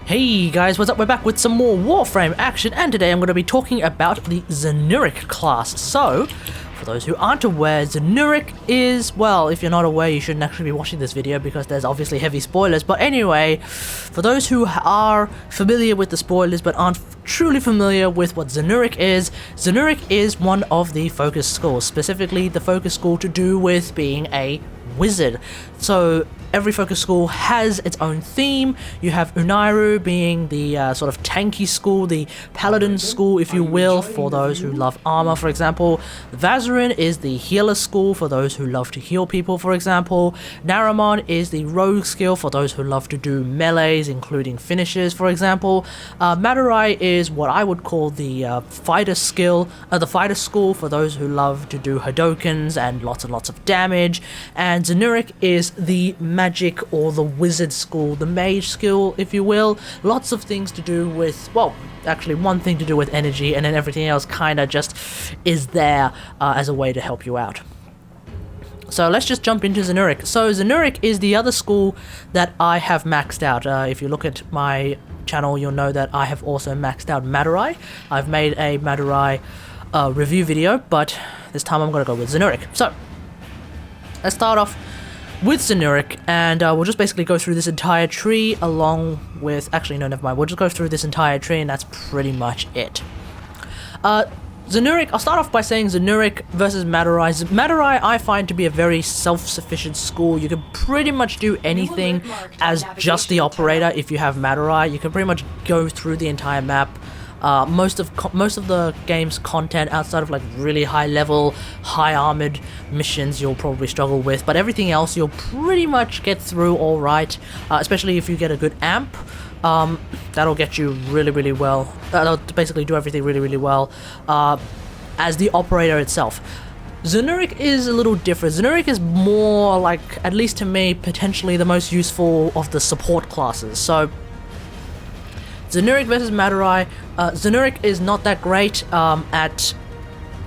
Hey guys, what's up? We're back with some more WarFrame action, and today I'm going to be talking about the Zenurik class. So, for those who aren't aware, Zenurik is, well, if you're not aware, you shouldn't actually be watching this video because there's obviously heavy spoilers. But anyway, for those who are familiar with the spoilers but aren't truly familiar with what Zenurik is one of the focus schools, specifically the focus school to do with being a wizard. So every focus school has its own theme. You have Unairu being the sort of tanky school, the paladin school if you will, for those who love armor, for example. Vazarin is the healer school for those who love to heal people, for example. Naramon is the rogue skill for those who love to do melees, including finishes, for example. Madurai is what I would call the fighter skill, the fighter school for those who love to do Hadokens and lots of damage. And Zenurik is the magic or the wizard school, the mage skill if you will. Lots of things to do with, well, actually one thing to do with energy, and then everything else kind of just is there as a way to help you out. So let's just jump into Zenurik. So Zenurik is the other school that I have maxed out. If you look at my channel, you'll know that I have also maxed out Madurai. I've made a Madurai review video, but this time I'm going to go with Zenurik. So let's start off with Zenurik, and we'll just basically go through this entire tree along with... Actually, no, never mind. We'll just go through this entire tree, and that's pretty much it. Zenurik, I'll start off by saying Zenurik versus Madurai. Madurai I find to be a very self-sufficient school. You can pretty much do anything as just the operator if you have Madurai. You can pretty much go through the entire map. Most of the game's content outside of like really high level, high armored missions you'll probably struggle with, but everything else you'll pretty much get through alright, especially if you get a good amp. That'll get you really well. That'll basically do everything really well as the operator itself. Zenurik is a little different. Zenurik is more like, at least to me, potentially the most useful of the support classes. So Zenurik versus Madurai. Zenurik is not that great at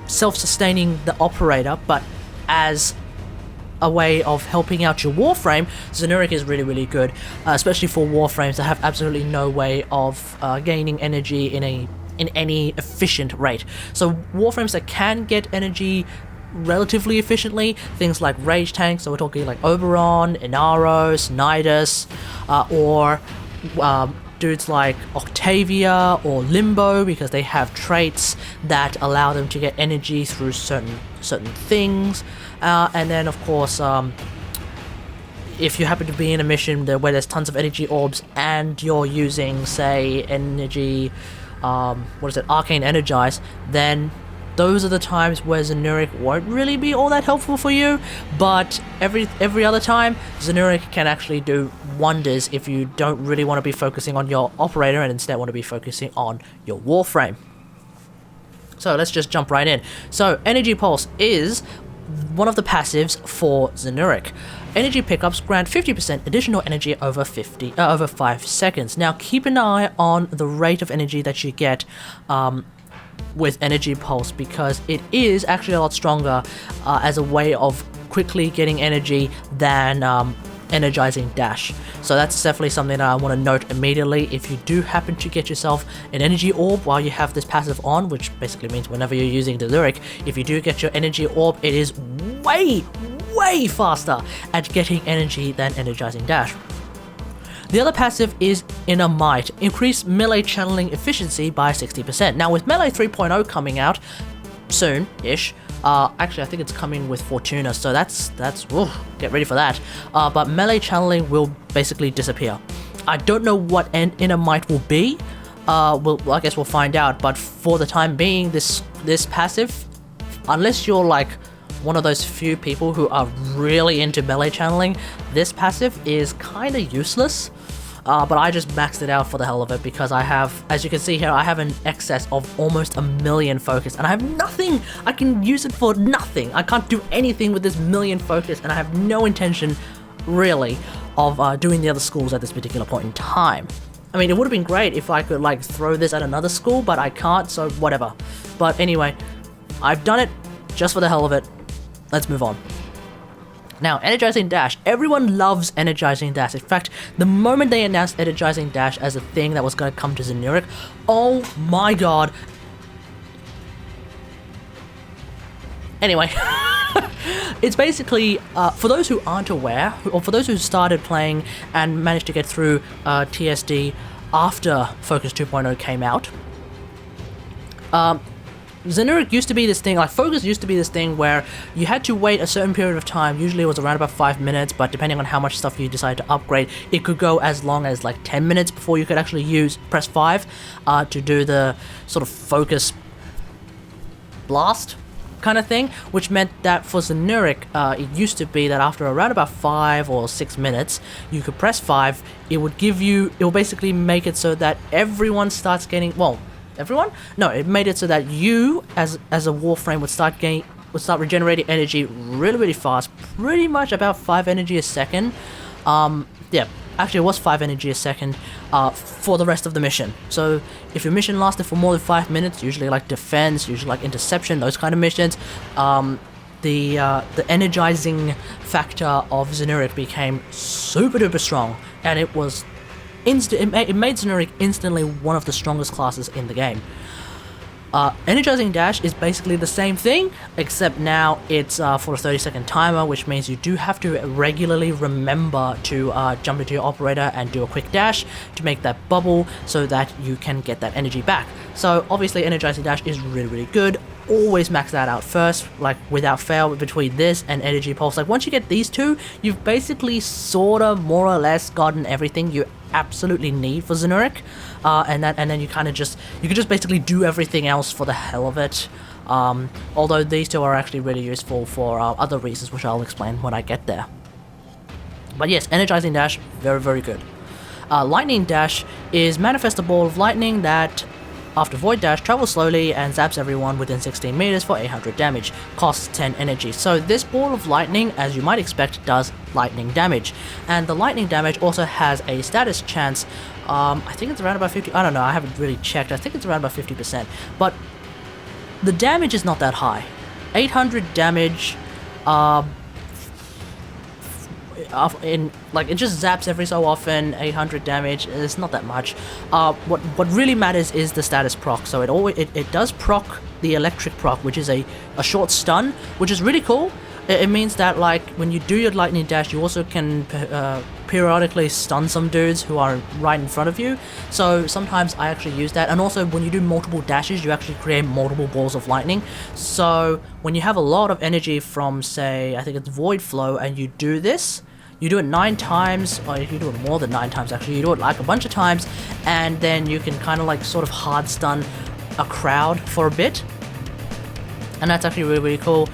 self-sustaining the operator, but as a way of helping out your Warframe, Zenurik is really good, especially for Warframes that have absolutely no way of gaining energy in any efficient rate. So Warframes that can get energy relatively efficiently, things like rage tanks, so we're talking like Oberon, Inaros, Nidus, or dudes like Octavia or Limbo, because they have traits that allow them to get energy through certain things. And then of course, if you happen to be in a mission where there's tons of energy orbs and you're using, say, energy, Arcane Energize, then those are the times where Zenurik won't really be all that helpful for you, but every other time, Zenurik can actually do wonders if you don't really want to be focusing on your operator and instead want to be focusing on your Warframe. So let's just jump right in. So Energy Pulse is one of the passives for Zenurik. Energy pickups grant 50% additional energy over 5 seconds. Now keep an eye on the rate of energy that you get with Energy Pulse, because it is actually a lot stronger as a way of quickly getting energy than Energizing Dash. So that's definitely something that I want to note immediately. If you do happen to get yourself an energy orb while you have this passive on, which basically means whenever you're using Zenurik, if you do get your energy orb, it is way faster at getting energy than Energizing Dash. The other passive is Inner Might, increase melee channeling efficiency by 60%. Now with Melee 3.0 coming out soon-ish, actually I think it's coming with Fortuna, so that's get ready for that. But melee channeling will basically disappear. I don't know what Inner Might will be. I guess we'll find out. But for the time being, this passive, unless you're like one of those few people who are really into melee channeling, this passive is kind of useless. But I just maxed it out for the hell of it because I have, as you can see here, I have an excess of almost 1,000,000 focus, and I have nothing. I can use it for nothing. I can't do anything with this 1,000,000 focus, and I have no intention, really, of doing the other schools at this particular point in time. I mean, it would have been great if I could like throw this at another school, but I can't, so whatever. But anyway, I've done it just for the hell of it. Let's move on. Now, Energizing Dash. Everyone loves Energizing Dash. In fact, the moment they announced Energizing Dash as a thing that was going to come to Zenurik, oh my god. Anyway, it's basically, for those who aren't aware, or for those who started playing and managed to get through TSD after Focus 2.0 came out, Zenurik used to be this thing, like Focus used to be this thing where you had to wait a certain period of time. Usually it was around about 5 minutes, but depending on how much stuff you decided to upgrade, it could go as long as like 10 minutes before you could actually press 5 to do the sort of Focus blast kind of thing, which meant that for Zenurik, it used to be that after around about 5 or 6 minutes, you could press 5, it will basically make it so that everyone starts getting, well, everyone? No, it made it so that you, as a Warframe, would start regenerating energy really fast, pretty much about 5 energy a second. Yeah, actually it was 5 energy a second for the rest of the mission. So if your mission lasted for more than 5 minutes, usually like defense, usually like interception, those kind of missions, the energizing factor of Zenurik became super duper strong, and it was it made Zenurik instantly one of the strongest classes in the game. Energizing Dash is basically the same thing, except now it's for a 30-second timer, which means you do have to regularly remember to jump into your operator and do a quick dash to make that bubble so that you can get that energy back. So obviously Energizing Dash is really good. Always max that out first, like without fail. Between this and Energy Pulse, like once you get these two, you've basically sorta more or less gotten everything you absolutely need for Zenurik, and then you can just basically do everything else for the hell of it. Although these two are actually really useful for other reasons, which I'll explain when I get there. But yes, Energizing Dash, very good. Lightning Dash is manifest a ball of lightning that, after Void Dash, travels slowly and zaps everyone within 16 meters for 800 damage, costs 10 energy. So this ball of lightning, as you might expect, does lightning damage. And the lightning damage also has a status chance, I think it's around about 50, I don't know, I haven't really checked, I think it's around about 50%. But the damage is not that high. 800 damage, it just zaps every so often. 800 damage, it's not that much. What really matters is the status proc. So it does proc the electric proc, which is a short stun, which is really cool. It means that like when you do your lightning dash, you also can periodically stun some dudes who are right in front of you. So sometimes I actually use that, and also when you do multiple dashes, you actually create multiple balls of lightning. So when you have a lot of energy from, say, I think it's Void Flow, and you do this, you do it 9 times, or if you do it more than 9 times actually, you do it like a bunch of times, and then you can kind of like sort of hard stun a crowd for a bit. And that's actually really cool,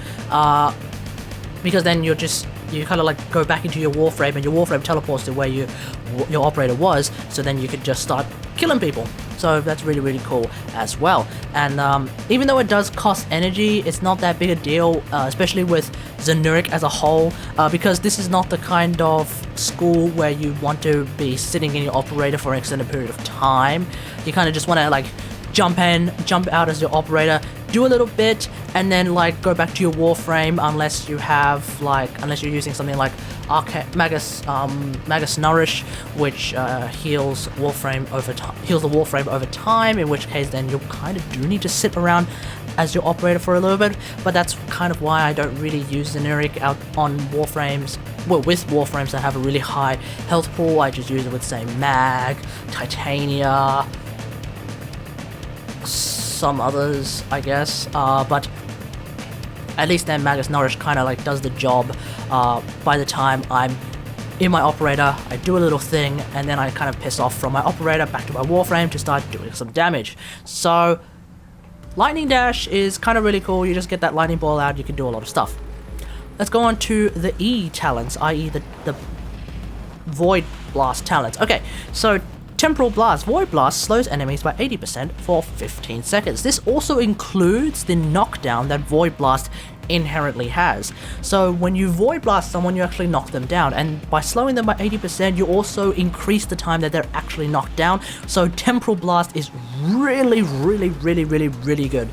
because then you kind of like go back into your Warframe, and your Warframe teleports to where your operator was, so then you could just start killing people. So that's really cool as well. And even though it does cost energy, it's not that big a deal, especially with Zenurik as a whole, because this is not the kind of school where you want to be sitting in your operator for an extended period of time. You kind of just want to like jump in, jump out as your operator, do a little bit, and then like go back to your Warframe, unless you're using something like Magus Nourish, which heals the Warframe over time, in which case then you kind of do need to sit around as your operator for a little bit. But that's kind of why I don't really use Zenurik out on Warframes. Well, with Warframes that have a really high health pool, I just use it with, say, Mag, Titania, some others, I guess, but at least then Magus Nourish kind of like does the job. By the time I'm in my operator, I do a little thing, and then I kind of piss off from my operator back to my Warframe to start doing some damage. So Lightning Dash is kind of really cool. You just get that lightning ball out, you can do a lot of stuff. Let's go on to the E talents, i.e. the Void Blast talents. Okay, so Temporal Blast. Void Blast slows enemies by 80% for 15 seconds. This also includes the knockdown that Void Blast inherently has. So when you Void Blast someone, you actually knock them down, and by slowing them by 80%, you also increase the time that they're actually knocked down. So Temporal Blast is really good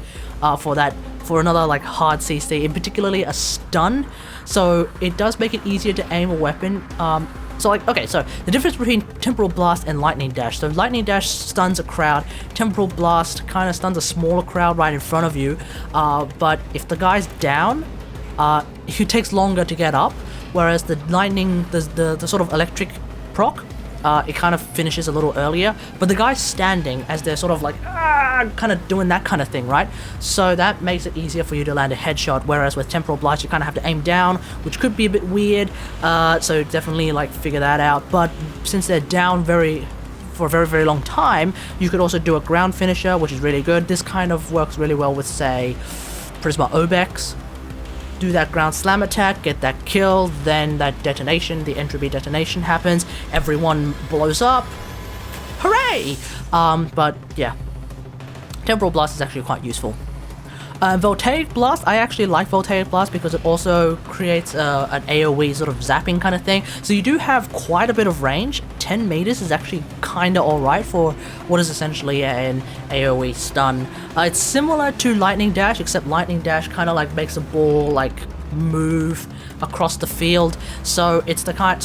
for that for another like hard CC, in particularly a stun. So it does make it easier to aim a weapon. So like, okay, so the difference between Temporal Blast and Lightning Dash. So Lightning Dash stuns a crowd, Temporal Blast kind of stuns a smaller crowd right in front of you, but if the guy's down, it takes longer to get up, whereas the lightning, the sort of electric proc, it kind of finishes a little earlier, but the guy's standing as they're sort of like, kind of doing that kind of thing, right? So that makes it easier for you to land a headshot, whereas with Temporal Blast, you kind of have to aim down, which could be a bit weird, so definitely, like, figure that out. But since they're down for a very, very long time, you could also do a ground finisher, which is really good. This kind of works really well with, say, Prisma Obex. Do that ground slam attack, get that kill, then that detonation, the entropy detonation happens, everyone blows up, hooray! But yeah, Temporal Blast is actually quite useful. Voltaic Blast, I actually like Voltaic Blast because it also creates an AoE sort of zapping kind of thing, so you do have quite a bit of range. 10 meters is actually kinda alright for what is essentially an AoE stun. It's similar to Lightning Dash, except Lightning Dash kinda like makes a ball like move across the field, so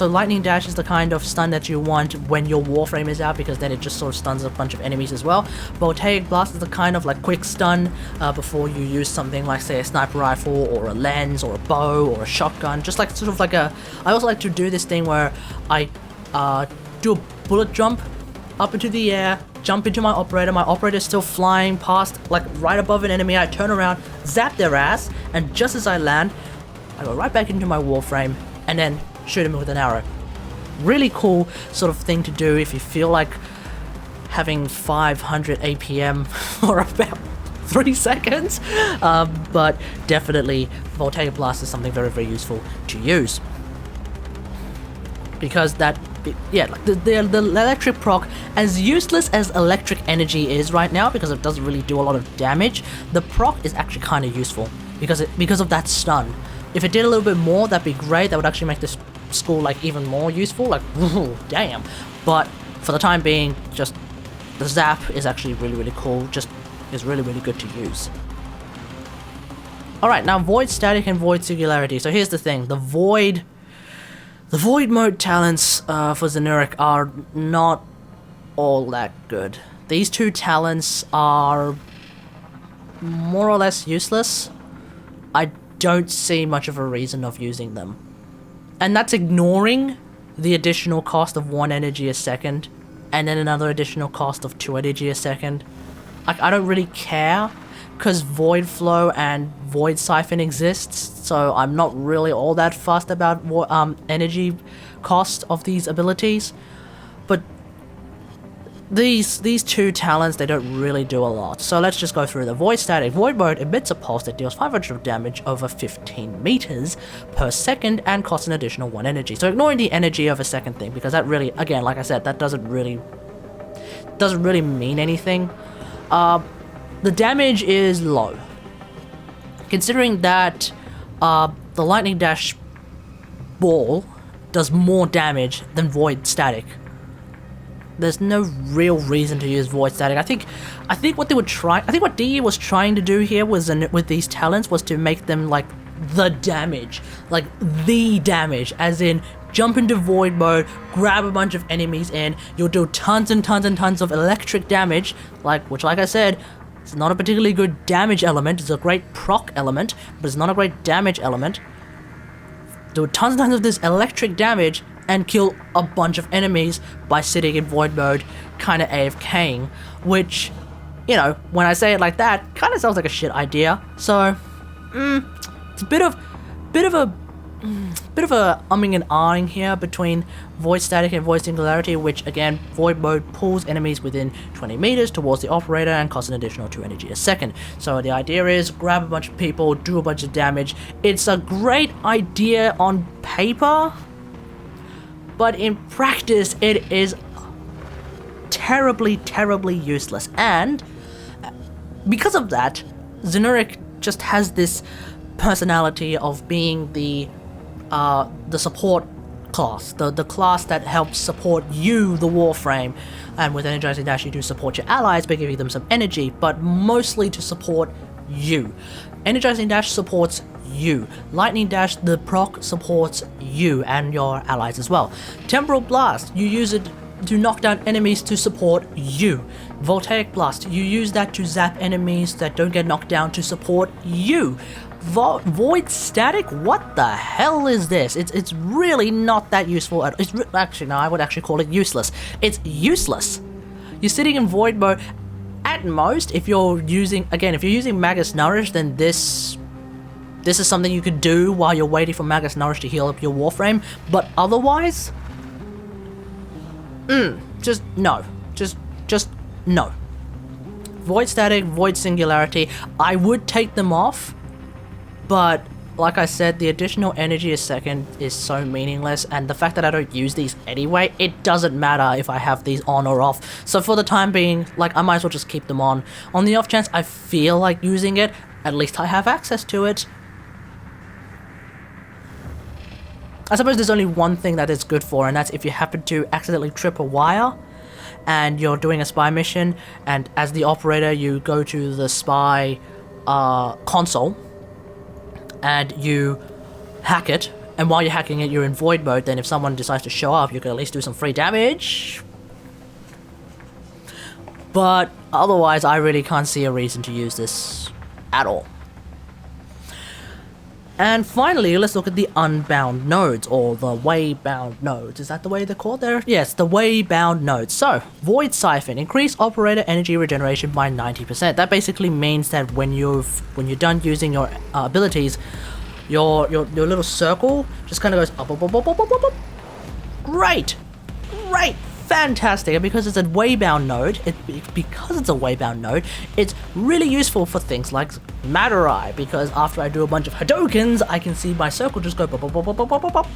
Lightning Dash is the kind of stun that you want when your Warframe is out, because then it just sort of stuns a bunch of enemies as well. Voltaic Blast is the kind of like quick stun before you use something like, say, a sniper rifle or a lens or a bow or a shotgun, just like sort of like I also like to do this thing where I do a bullet jump up into the air, jump into my operator is still flying past, like right above an enemy, I turn around, zap their ass, and just as I land, I go right back into my Warframe and then shoot him with an arrow. Really cool sort of thing to do if you feel like having 500 APM for about 3 seconds, but definitely Voltaic Blast is something very, very useful to use. Because that, yeah, like the electric proc, as useless as electric energy is right now, because it doesn't really do a lot of damage, the proc is actually kind of useful because of that stun. If it did a little bit more, that'd be great. That would actually make this school like even more useful. Like, ooh, damn. But for the time being, just the zap is actually really, really cool. Just is really, really good to use. All right, now Void Static and Void Singularity. So here's the thing: the Void mode talents for Zenurik are not all that good. These two talents are more or less useless. I don't see much of a reason of using them. And that's ignoring the additional cost of 1 energy a second, and then another additional cost of 2 energy a second. Like, I don't really care, because Void Flow and Void Siphon exists, so I'm not really all that fussed about what energy cost of these abilities. But these two talents, they don't really do a lot. So let's just go through the Void Static. Void Mode emits a pulse that deals 500 of damage over 15 meters per second and costs an additional 1 energy. So ignoring the energy of a second thing, because that really, again, like I said, that doesn't really mean anything. The damage is low, considering that the Lightning Dash ball does more damage than Void Static. There's no real reason to use Void Static. I think what DE was trying to do here was with these talents was to make them like the damage, as in jump into Void mode, grab a bunch of enemies in, you'll do tons and tons and tons of electric damage, which like I said, it's not a particularly good damage element. It's a great proc element, but it's not a great damage element. Do tons and tons of this electric damage and kill a bunch of enemies by sitting in Void mode, kind of AFKing, which, you know, when I say it like that, kind of sounds like a shit idea. So, it's a bit of a umming and ahhing here between Void Static and Void Singularity, which again, Void mode pulls enemies within 20 meters towards the operator and costs an additional 2 energy a second. So the idea is grab a bunch of people, do a bunch of damage. It's a great idea on paper, but in practice it is terribly, terribly useless. And because of that, Zenurik just has this personality of being the support class, the class that helps support you, the Warframe, and with Energizing Dash you do support your allies by giving them some energy, but mostly to support you. Energizing Dash supports you. Lightning Dash, the proc, supports you and your allies as well. Temporal Blast, you use it to knock down enemies to support you. Voltaic Blast, you use that to zap enemies that don't get knocked down to support you. Void Static, what the hell is this? It's really not that useful actually, no, I would actually call it useless. It's useless. You're sitting in Void mode. At most, if you're using Magus Nourish, then this is something you could do while you're waiting for Magus Nourish to heal up your Warframe, but otherwise, just no. Just no. Void Static, Void Singularity, I would take them off, but like I said, the additional energy a second is so meaningless, and the fact that I don't use these anyway, it doesn't matter if I have these on or off. So for the time being, like, I might as well just keep them on. On the off chance I feel like using it, at least I have access to it. I suppose there's only one thing that it's good for, and that's if you happen to accidentally trip a wire and you're doing a spy mission, and as the operator you go to the spy console and you hack it, and while you're hacking it you're in void mode, then if someone decides to show up you can at least do some free damage. But otherwise I really can't see a reason to use this at all. And finally, let's look at the unbound nodes, or the way-bound nodes. Is that the way they're called there? Yes, the way-bound nodes. So, Void Siphon, increase operator energy regeneration by 90%. That basically means that when you're done using your abilities, your little circle just kind of goes up, up, up, up, up, up, up. Great, fantastic. And because it's a way-bound node, it's really useful for things like Madurai, because after I do a bunch of Hadokens, I can see my circle just go pop, pop, pop, pop, pop, pop, pop.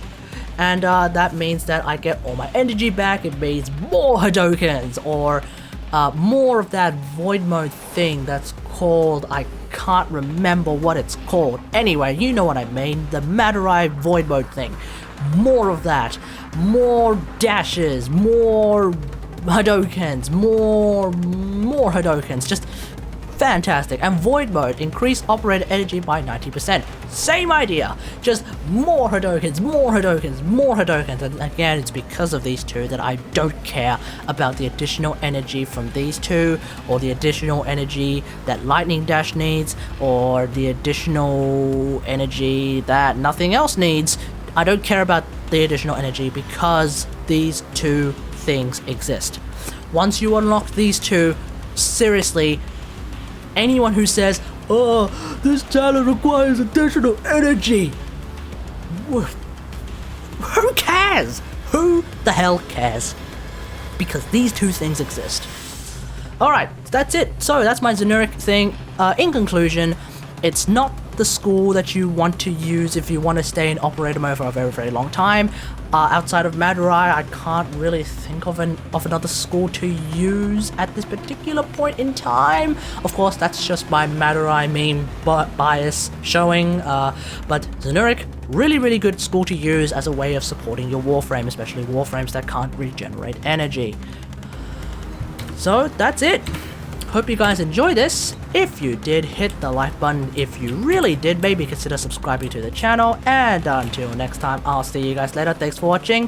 And that means that I get all my energy back. It means more Hadokens, or more of that void mode thing that's called, I can't remember what it's called. Anyway, you know what I mean, the Madurai void mode thing. More of that, more dashes, more Hadokens, more Hadokens, just fantastic. And void mode, increase operator energy by 90%. Same idea, just more Hadokens, more Hadokens, more Hadokens. And again, it's because of these two that I don't care about the additional energy from these two, or the additional energy that Lightning Dash needs, or the additional energy that nothing else needs. I don't care about the additional energy because these two things exist. Once you unlock these two, seriously, anyone who says, "Oh, this talent requires additional energy," who cares? Who the hell cares? Because these two things exist. Alright, that's it. So that's my Zenurik thing. In conclusion, it's not the school that you want to use if you want to stay in operator mode for a very, very long time. Outside of Madurai, I can't really think of another school to use at this particular point in time. Of course, that's just my Madurai meme bias showing, but Zenurik, really, really good school to use as a way of supporting your Warframe, especially Warframes that can't regenerate energy. So that's it. Hope you guys enjoy this. If you did, hit the like button. If you really did, maybe consider subscribing to the channel. And until next time, I'll see you guys later. Thanks for watching.